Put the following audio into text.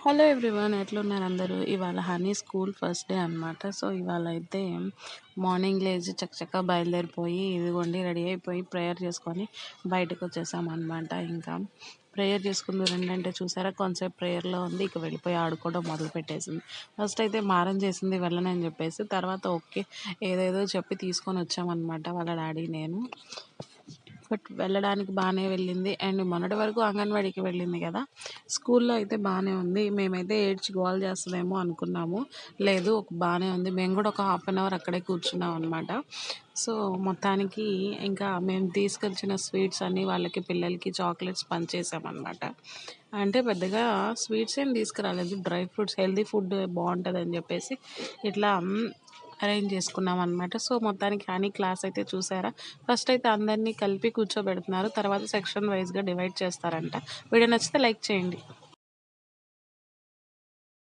Hello everyone, ఎట్లున్నారు అందరూ? ఇవాళ హనీ స్కూల్ ఫస్ట్ డే అనమాట. సో ఇవాళ అయితే మార్నింగ్ లేచి చక్కచక్క బయలుదేరిపోయి ఇదిగోండి రెడీ అయిపోయి ప్రేయర్ చేసుకొని బయటకు వచ్చేసామన్నమాట. ఇంకా ప్రేయర్ చేసుకుంది రెండంటే చూసారా, కొంతసేపు ప్రేయర్లో ఉంది, ఇక వెళ్ళిపోయి ఆడుకోవడం మొదలు పెట్టేసింది. ఫస్ట్ అయితే మారం చేసింది వెళ్ళనని చెప్పేసి, తర్వాత ఓకే ఏదేదో చెప్పి తీసుకొని వచ్చామన్నమాట వాళ్ళ డాడీ నేను. బట్ వెళ్ళడానికి బాగానే వెళ్ళింది. అండ్ మొన్నటి వరకు అంగన్వాడీకి వెళ్ళింది కదా, స్కూల్లో అయితే బాగానే ఉంది. మేమైతే ఏడ్చి గోల్ చేస్తుందేమో అనుకున్నాము, లేదు బాగానే ఉంది. మేము కూడా ఒక హాఫ్ అన్ అవర్ అక్కడే కూర్చున్నాం అనమాట. సో మొత్తానికి ఇంకా మేము తీసుకొచ్చిన స్వీట్స్ అన్నీ వాళ్ళకి పిల్లలకి చాక్లెట్స్ పంచేసామన్నమాట. అంటే పెద్దగా స్వీట్స్ ఏం తీసుకురాలేదు, డ్రై ఫ్రూట్స్, హెల్దీ ఫుడ్ బాగుంటుంది అని చెప్పేసి ఇట్లా అరేంజ్ చేసుకున్నాం అనమాట. సో మొత్తానికి హనీ క్లాస్ అయితే చూసారా, ఫస్ట్ అయితే అందరినీ కలిపి కూర్చోబెడుతున్నారు, తర్వాత సెక్షన్ వైజ్గా డివైడ్ చేస్తారంట. వీడియో నచ్చితే లైక్ చేయండి.